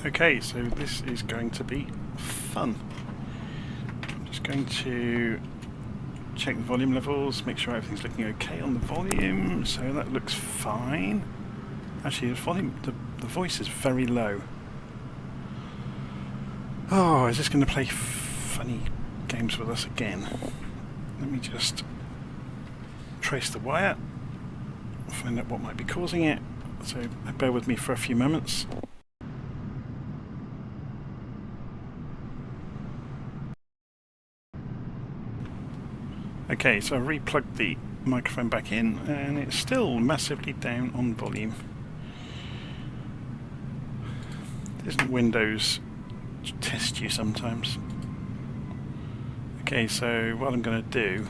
Okay, so this is going to be fun. I'm just going to check the volume levels, make sure everything's looking okay on the volume. So that looks fine. Actually, the volume, the voice is very low. Oh, is this going to play funny games with us again? Let me just trace the wire, find out what might be causing it. So bear with me for a few moments. Okay, so I re-plugged the microphone back in and it's still massively down on volume. Isn't Windows test you sometimes? Okay, so what I'm going to do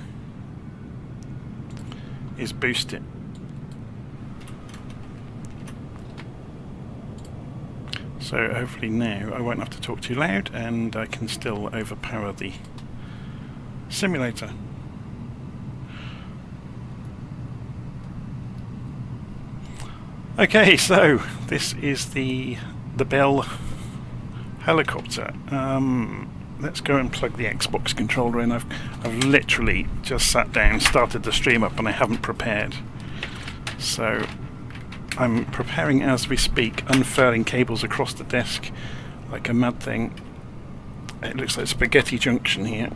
is boost it. So hopefully now I won't have to talk too loud and I can still overpower the simulator. Okay, so this is the Bell helicopter. Let's go and plug the Xbox controller in. I've literally just sat down, started the stream up, and I haven't prepared. So I'm preparing as we speak, unfurling cables across the desk like a mad thing. It looks like spaghetti junction here.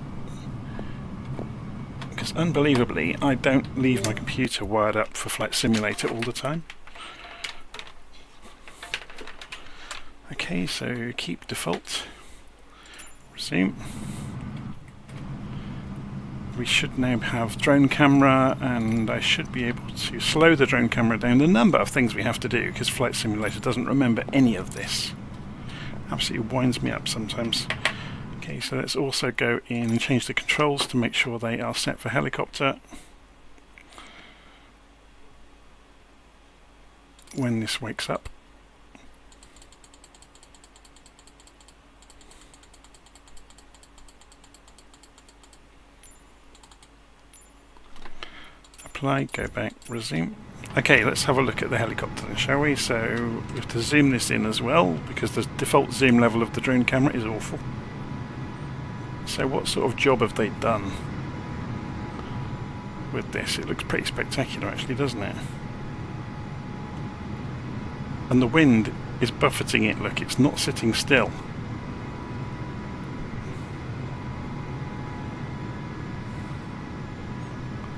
Because unbelievably, I don't leave my computer wired up for Flight Simulator all the time. Okay, so keep default, resume. We should now have drone camera, and I should be able to slow the drone camera down. The number of things we have to do, because Flight Simulator doesn't remember any of this. Absolutely winds me up sometimes. Okay, so let's also go in and change the controls to make sure they are set for helicopter. When this wakes up. Apply, go back, resume. Okay, let's have a look at the helicopter then, shall we? So we have to zoom this in as well because the default zoom level of the drone camera is awful. So what sort of job have they done with this? It looks pretty spectacular actually, doesn't it? And the wind is buffeting it, look, it's not sitting still.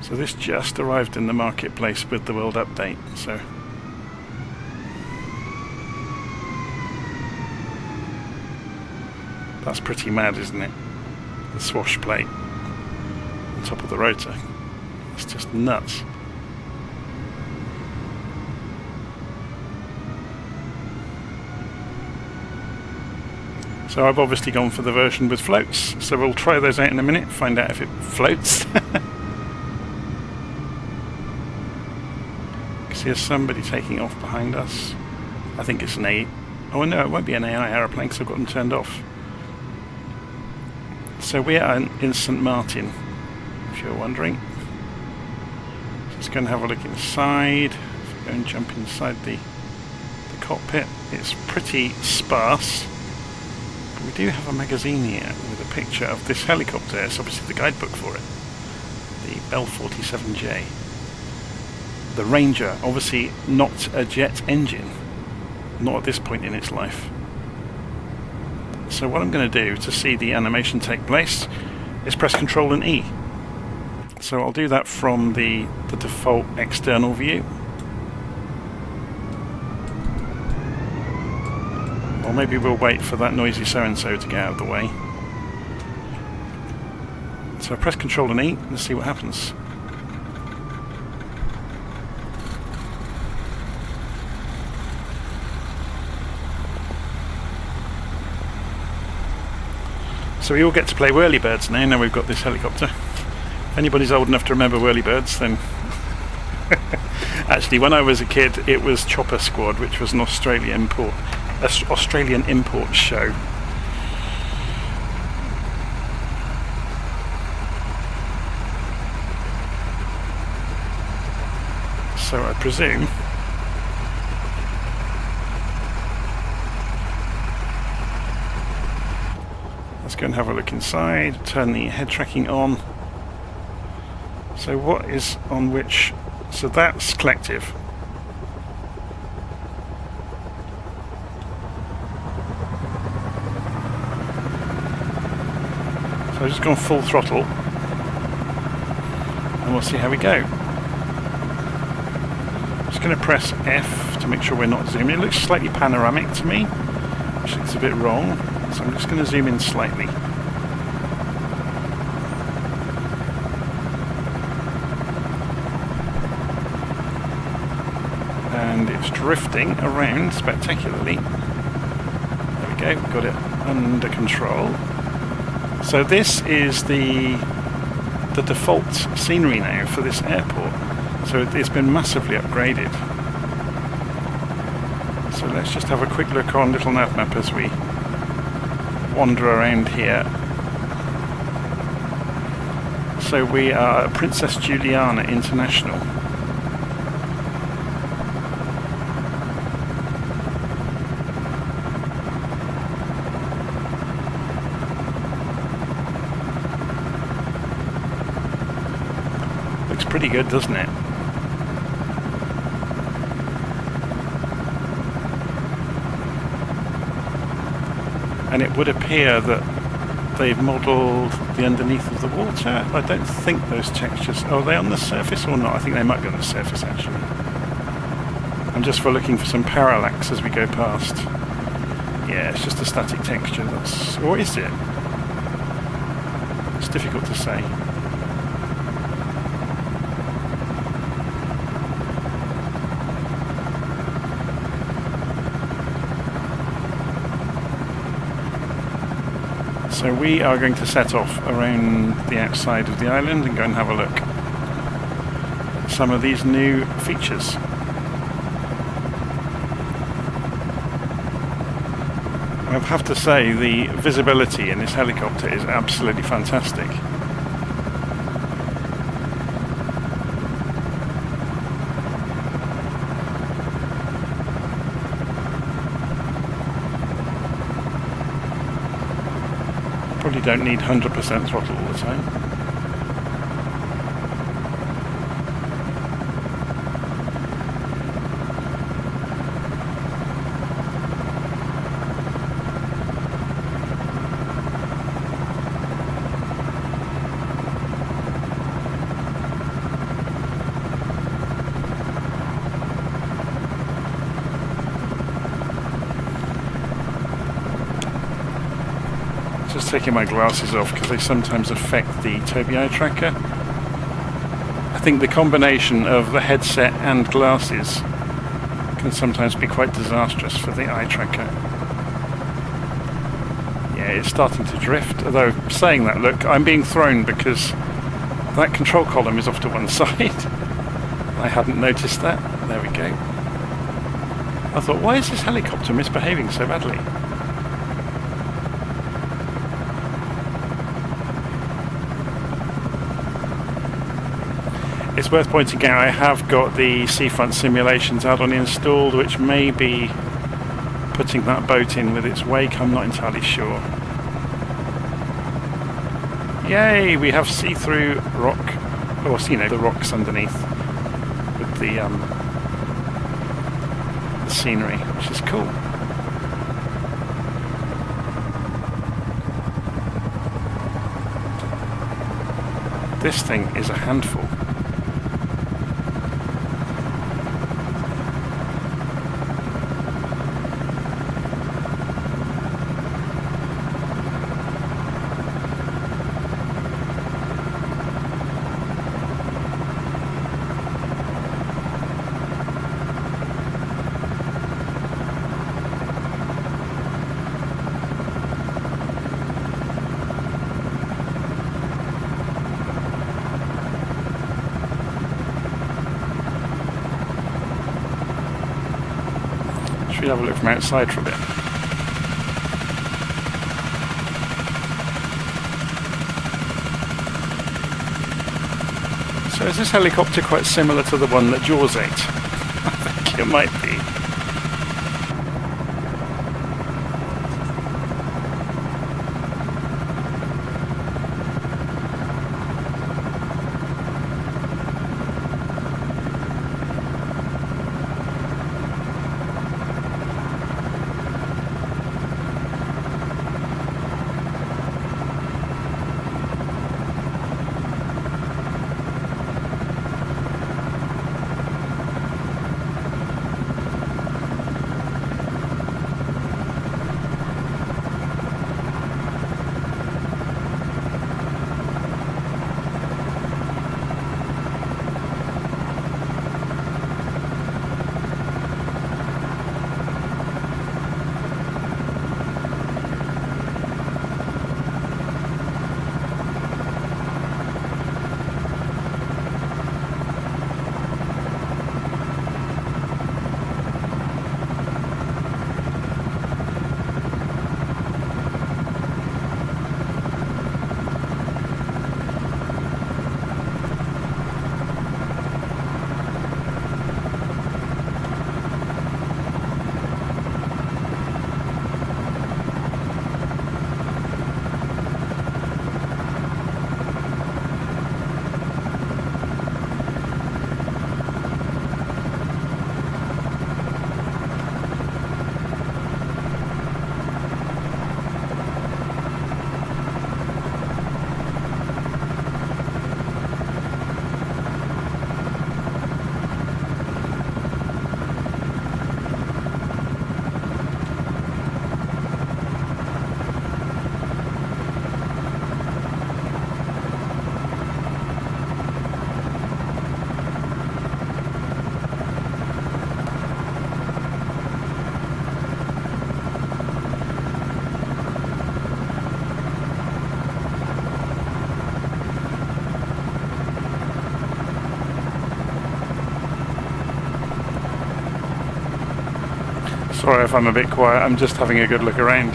So this just arrived in the marketplace with the World Update, so that's pretty mad, isn't it? The swash plate on top of the rotor. It's just nuts. So I've obviously gone for the version with floats, so we'll try those out in a minute, find out if it floats. There's somebody taking off behind us. I think it's an oh no, it won't be an AI aeroplane because I've got them turned off. So we are in St. Martin, if you're wondering. Just going to have a look inside. If we go and jump inside the cockpit, it's pretty sparse. But we do have a magazine here with a picture of this helicopter. It's obviously the guidebook for it. The Bell 47J. The Ranger, obviously not a jet engine, not at this point in its life. So what I'm going to do to see the animation take place is press Ctrl and E. So I'll do that from the default external view. Or maybe we'll wait for that noisy so-and-so to get out of the way. So I press Ctrl and E, let's see what happens. So we all get to play whirlybirds now we've got this helicopter. If anybody's old enough to remember whirlybirds, then... Actually, when I was a kid, it was Chopper Squad, which was an Australian import show. So I presume Let's go and have a look inside, turn the head tracking on. So what is on which? So that's collective. So I've just gone full throttle and we'll see how we go. I'm just going to press F to make sure we're not zooming. It looks slightly panoramic to me, which looks a bit wrong. So I'm just going to zoom in slightly. And it's drifting around spectacularly. There we go, we've got it under control. So this is the default scenery now for this airport. So it's been massively upgraded. So let's just have a quick look on LittleNavMap as we wander around here. So we are at Princess Juliana International. Looks pretty good, doesn't it? And it would appear that they've modelled the underneath of the water. I don't think those textures... Are they on the surface or not? I think they might be on the surface, actually. I'm just looking for some parallax as we go past. Yeah, it's just a static texture. Or is it? It's difficult to say. So we are going to set off around the outside of the island and go and have a look at some of these new features. I have to say the visibility in this helicopter is absolutely fantastic. Probably don't need 100% throttle all the time. Just taking my glasses off because they sometimes affect the Tobii Eye Tracker. I think the combination of the headset and glasses can sometimes be quite disastrous for the eye tracker. Yeah, it's starting to drift, although saying that, look, I'm being thrown because that control column is off to one side. I hadn't noticed that. There we go. I thought, why is this helicopter misbehaving so badly? It's worth pointing out I have got the seafront simulations add-on installed, which may be putting that boat in with its wake. I'm not entirely sure. Yay! We have see-through rock, or you know, the rocks underneath with the scenery, which is cool. This thing is a handful. Should we have a look from outside for a bit? So is this helicopter quite similar to the one that Jaws ate? I think it might be. Sorry if I'm a bit quiet, I'm just having a good look around.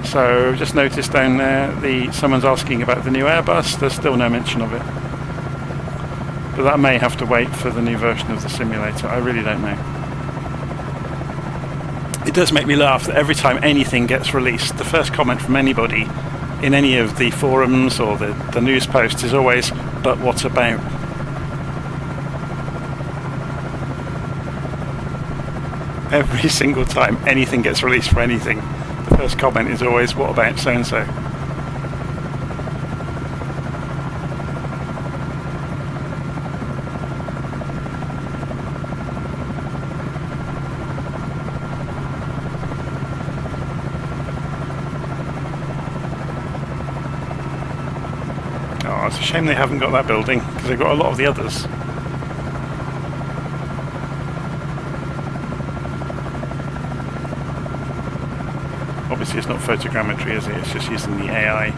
So just noticed down there, someone's asking about the new Airbus. There's still no mention of it. But that may have to wait for the new version of the simulator. I really don't know. It does make me laugh that every time anything gets released, the first comment from anybody in any of the forums or the news posts is always, "But what about?" Every single time anything gets released for anything, the first comment is always, "What about so-and-so?" Oh, it's a shame they haven't got that building, because they've got a lot of the others. Obviously it's not photogrammetry, is it? It's just using the AI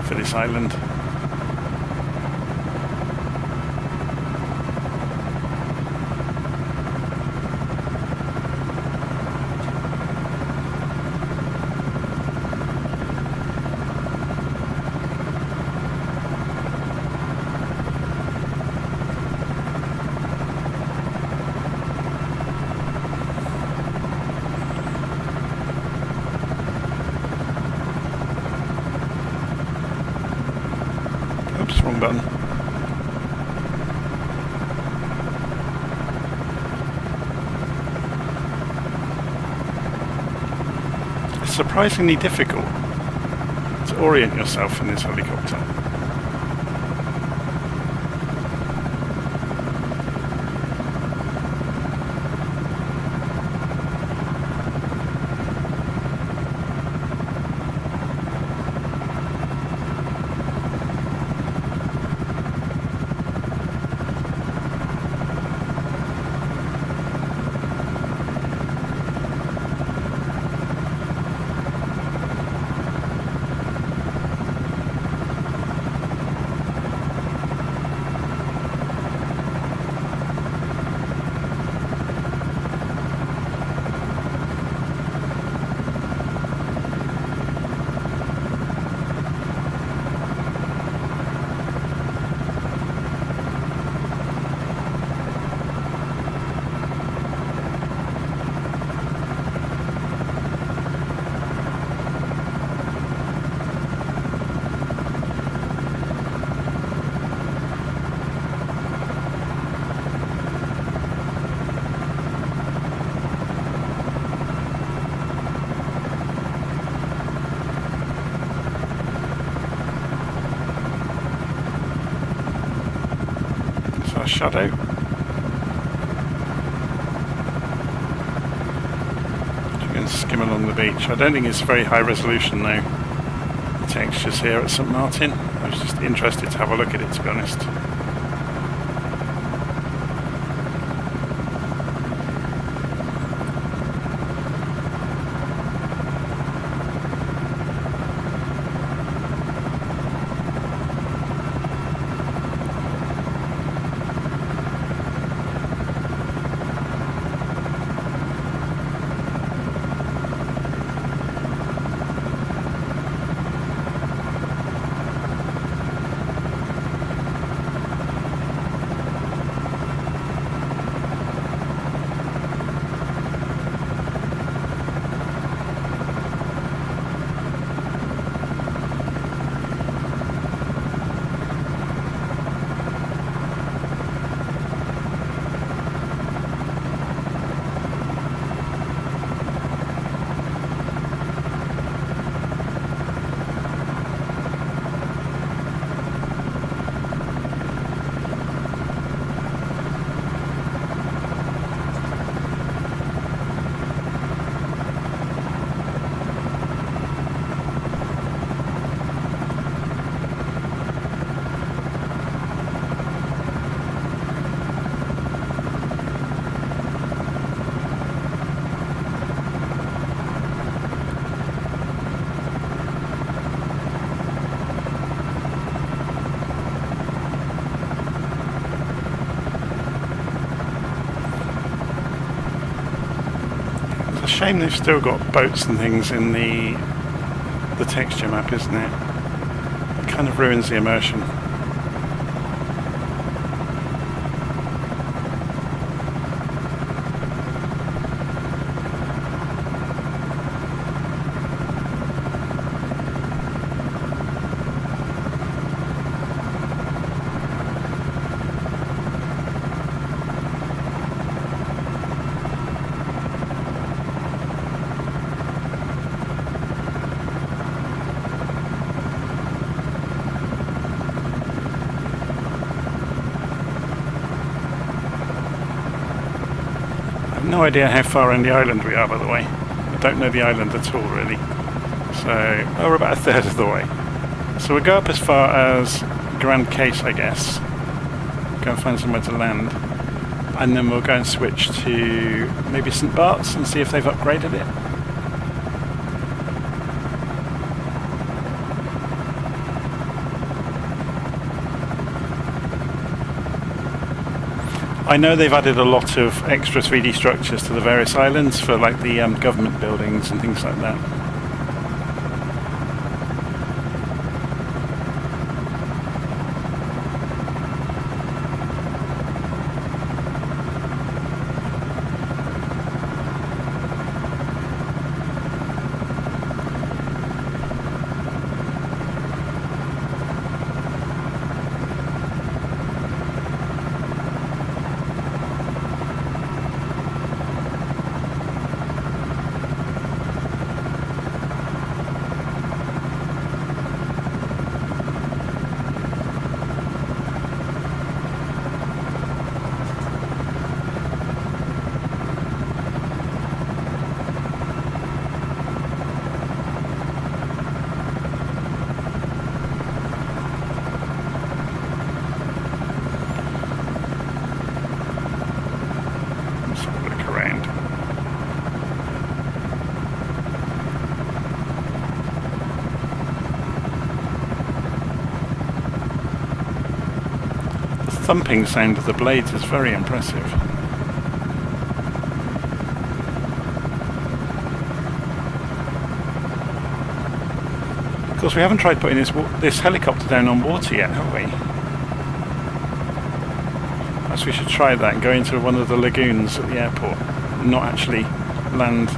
for this island. Wrong button. It's surprisingly difficult to orient yourself in this helicopter. Shadow. You can skim along the beach. I don't think it's very high resolution though, the textures here at St Martin. I was just interested to have a look at it, to be honest. shame they've still got boats and things in the texture map, isn't it? It kind of ruins the immersion. No idea how far around the island we are, by the way. I don't know the island at all, really. So, oh, we're about a third of the way. So we'll go up as far as Grand Case, I guess. Go and find somewhere to land. And then we'll go and switch to maybe St. Barts and see if they've upgraded it. I know they've added a lot of extra 3D structures to the various islands for like the government buildings and things like that. Thumping sound of the blades is very impressive. Of course, we haven't tried putting this helicopter down on water yet, have we? Perhaps we should try that and go into one of the lagoons at the airport, not actually land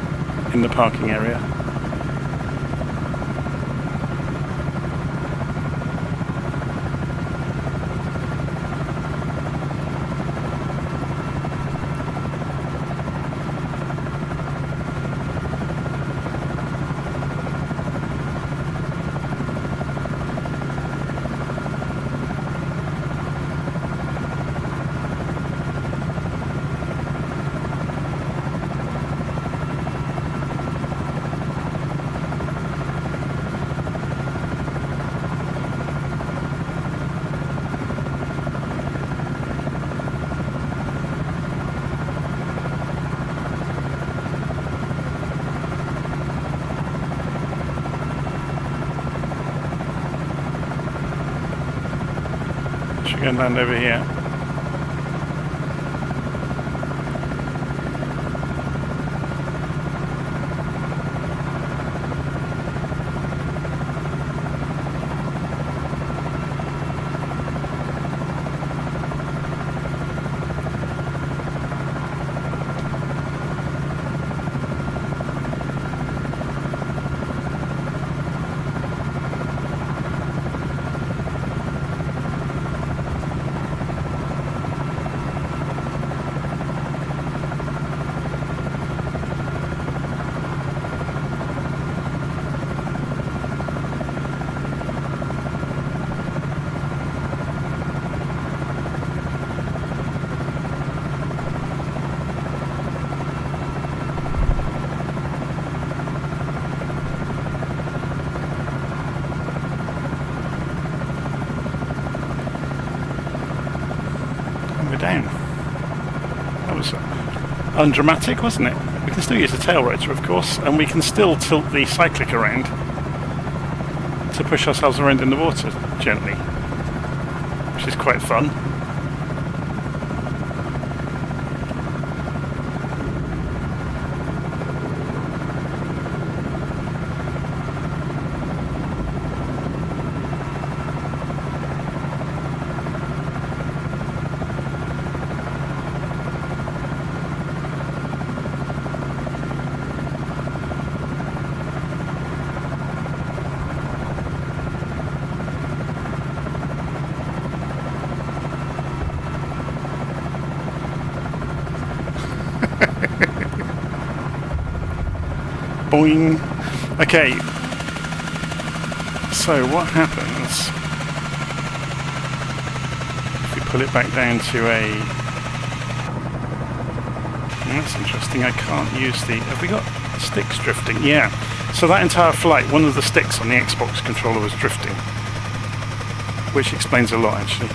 in the parking area. Go and land over here. Down. That was undramatic, wasn't it? We can still use the tail rotor, of course, and we can still tilt the cyclic around to push ourselves around in the water gently, which is quite fun. Boing. Okay. So what happens if we pull it back down to a... That's interesting. I can't use the... Have we got sticks drifting? Yeah. So that entire flight, one of the sticks on the Xbox controller was drifting. Which explains a lot, actually.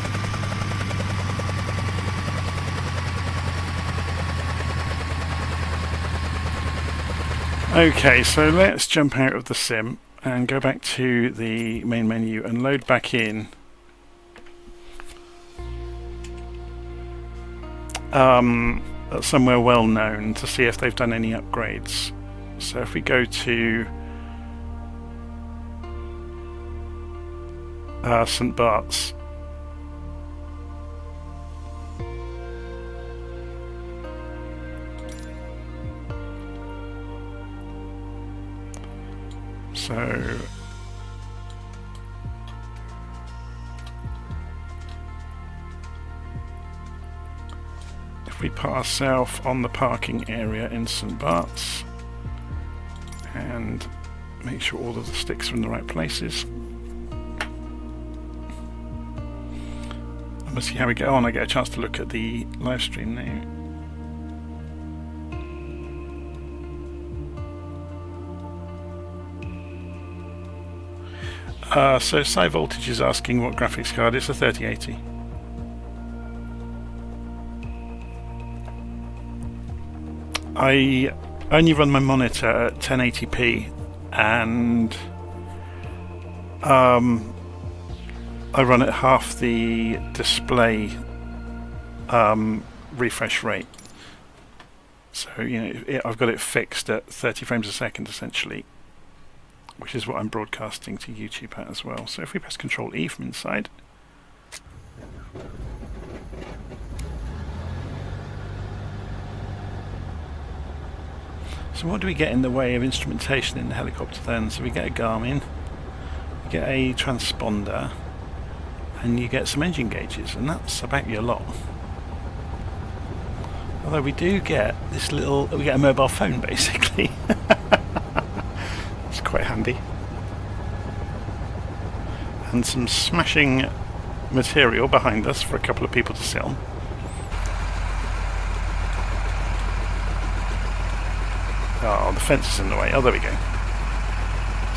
Okay, so let's jump out of the sim and go back to the main menu and load back in somewhere well known to see if they've done any upgrades. So if we go to St. Barts, so if we put ourselves on the parking area in St. Barts and make sure all of the sticks are in the right places, and we'll see how we get on. I get a chance to look at the live stream now. So Sci Voltage is asking what graphics card. It's a 3080. I only run my monitor at 1080p, and I run at half the display refresh rate. So I've got it fixed at 30 frames a second essentially, which is what I'm broadcasting to YouTube at as well. So if we press Control E from inside, so what do we get in the way of instrumentation in the helicopter then? So we get a Garmin, we get a transponder, and you get some engine gauges, and that's about your lot. Although we do get this little, we get a mobile phone basically. It's quite handy. And some smashing material behind us for a couple of people to sit on. Oh, the fence is in the way. Oh, there we go.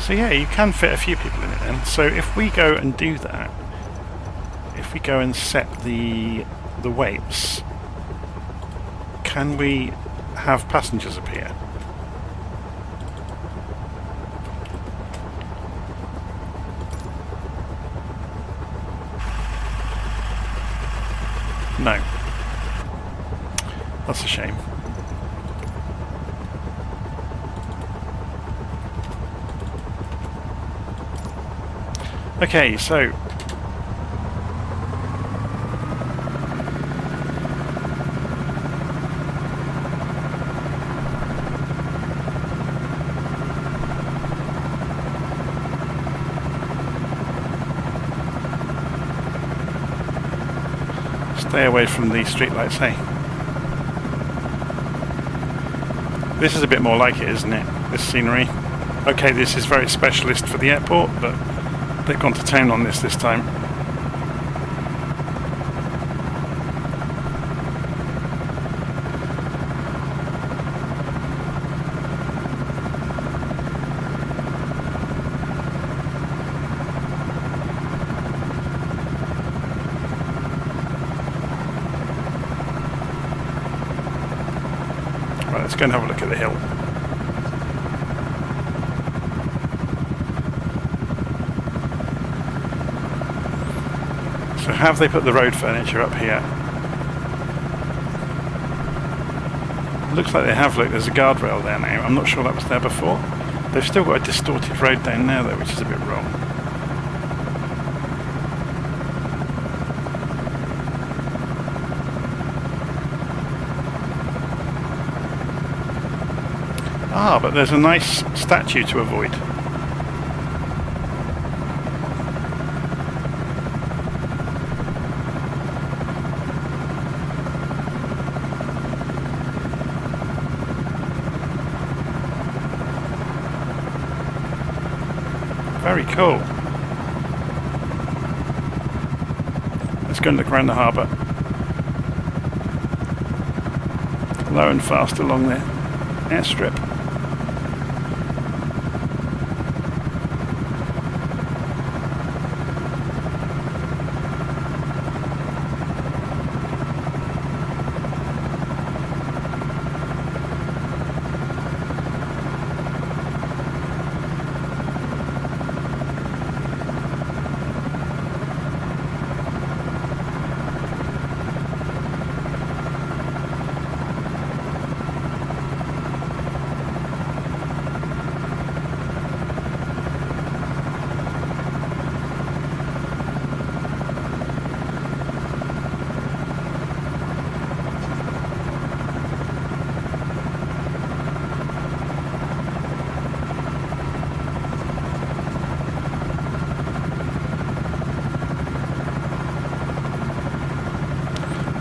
So yeah, you can fit a few people in it then. So if we go and do that, if we go and set the weights, can we have passengers appear? No. That's a shame. Okay, so stay away from the streetlights, hey? This is a bit more like it, isn't it? This scenery. Okay, this is very specialist for the airport, but they've gone to town on this time. Right, let's go and have a look at the hill. So have they put the road furniture up here? Looks like they have. Look, there's a guardrail there now. I'm not sure that was there before. They've still got a distorted road down there though, which is a bit wrong. Ah, but there's a nice statue to avoid. Very cool. Let's go and look around the harbour. Low and fast along the airstrip.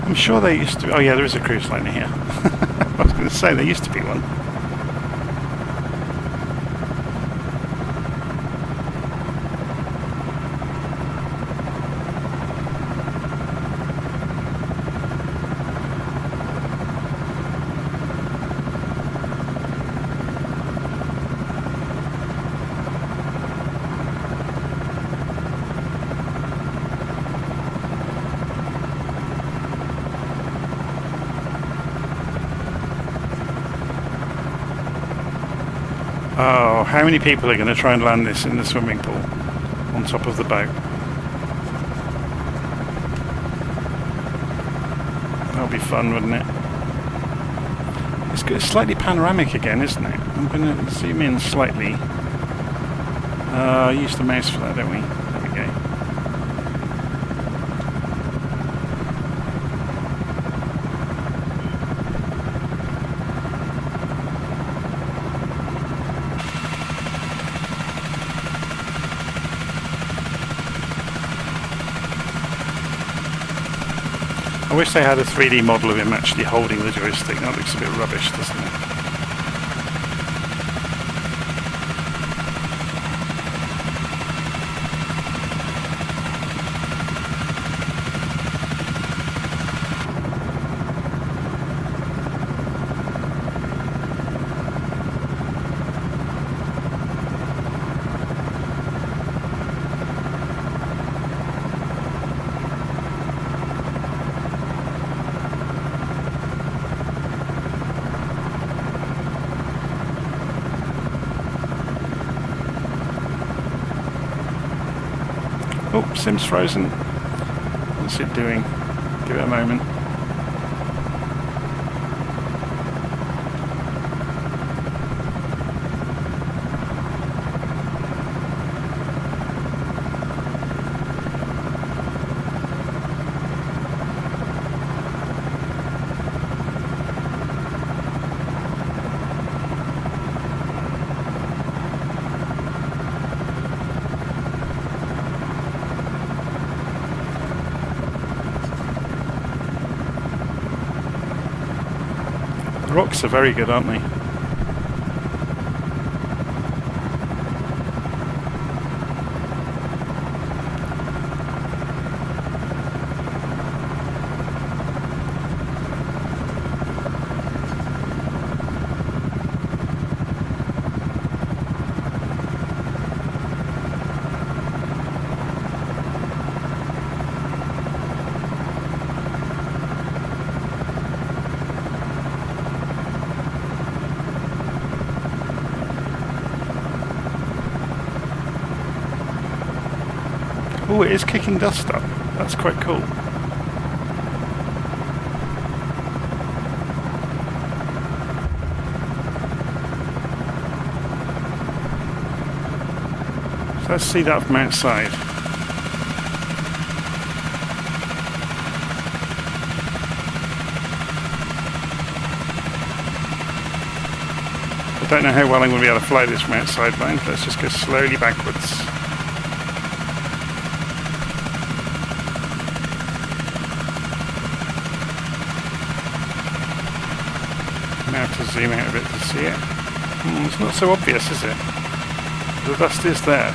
I'm sure there used to be... Oh yeah, there is a cruise liner here. I was going to say, there used to be one. Oh, how many people are going to try and land this in the swimming pool on top of the boat? That'll be fun, wouldn't it? It's slightly panoramic again, isn't it? I'm going to zoom in slightly. Use the mouse for that, don't we? There we go. I wish they had a 3D model of him actually holding the joystick. That looks a bit rubbish, doesn't it? Oh, Sim's frozen. What's it doing? Give it a moment. The rocks are very good, aren't they? Oh, it is kicking dust up. That's quite cool. So let's see that from outside. I don't know how well I'm going to be able to fly this from outside, but let's just go slowly backwards. Now to zoom out a bit to see it. It's not so obvious, is it? The dust is there.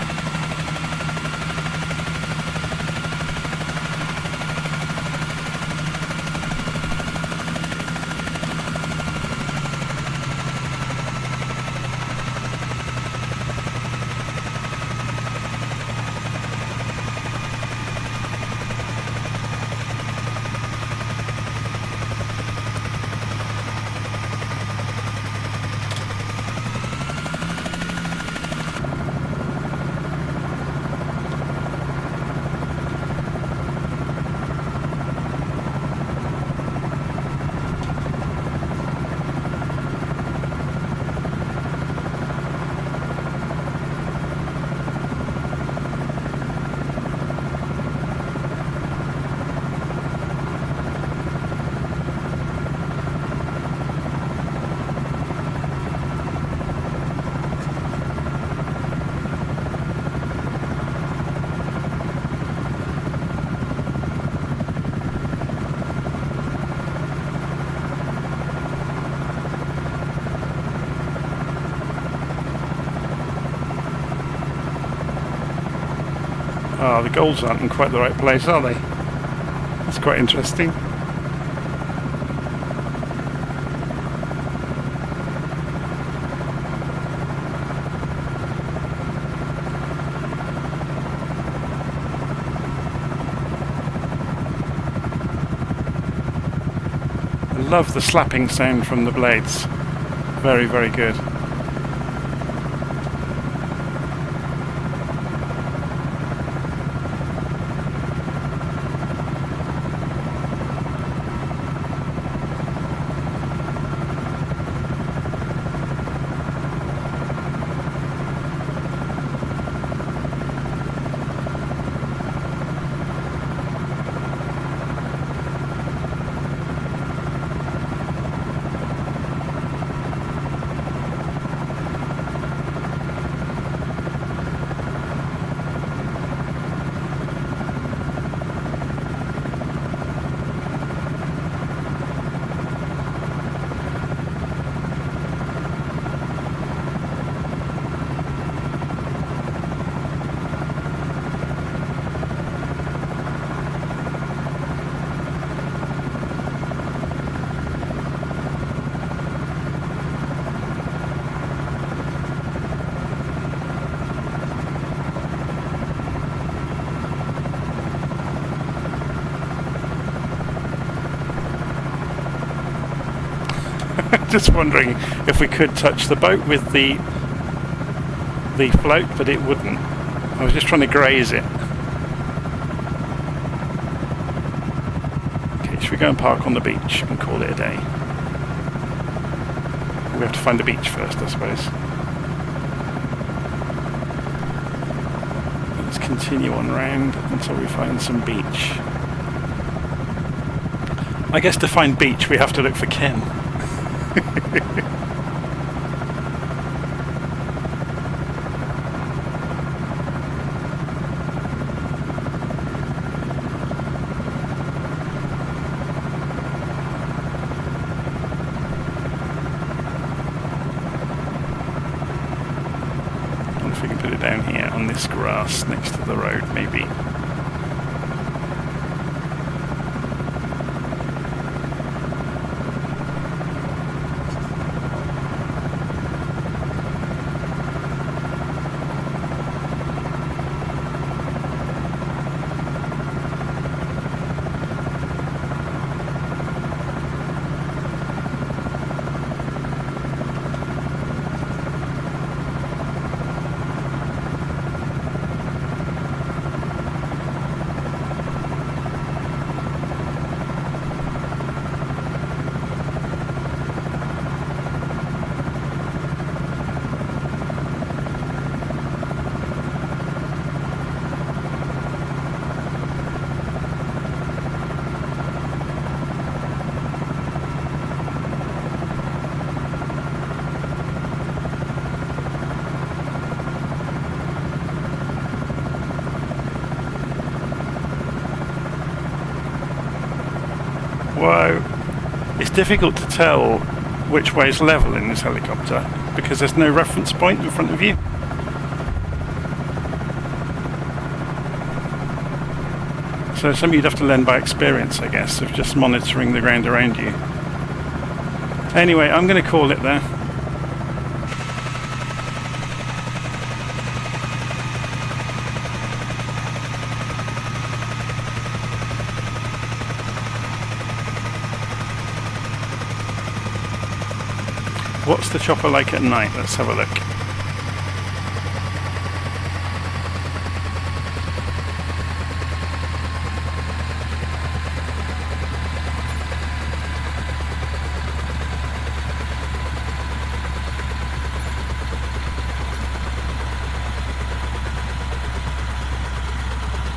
Ah, the golds aren't in quite the right place, are they? That's quite interesting. I love the slapping sound from the blades. Very, very good. Just wondering if we could touch the boat with the float, but it wouldn't. I was just trying to graze it. Okay, should we go and park on the beach and call it a day? We have to find the beach first, I suppose. Let's continue on round until we find some beach. I guess to find beach we have to look for Ken. If we can put it down here on this grass next to the road, maybe. Whoa. It's difficult to tell which way is level in this helicopter because there's no reference point in front of you. So something you'd have to learn by experience, I guess, of just monitoring the ground around you. Anyway, I'm going to call it there. What's the chopper like at night? Let's have a look.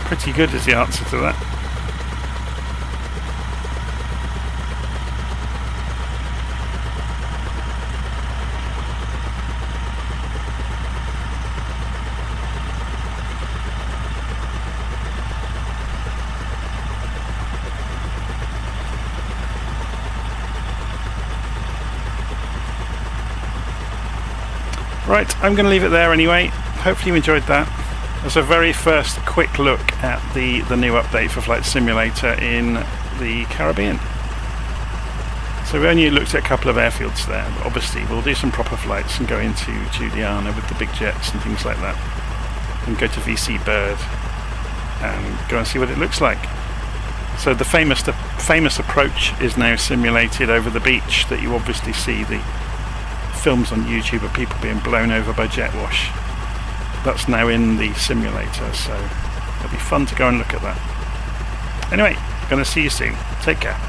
Pretty good is the answer to that. Right, I'm going to leave it there anyway. Hopefully you enjoyed that. As a very first quick look at the new update for Flight Simulator in the Caribbean. So we only looked at a couple of airfields there, but obviously we'll do some proper flights and go into Juliana with the big jets and things like that, and go to VC Bird and go and see what it looks like. So the famous approach is now simulated over the beach that you obviously see the films on YouTube of people being blown over by jet wash. That's now in the simulator, so it'll be fun to go and look at that. Anyway, going to see you soon. Take care.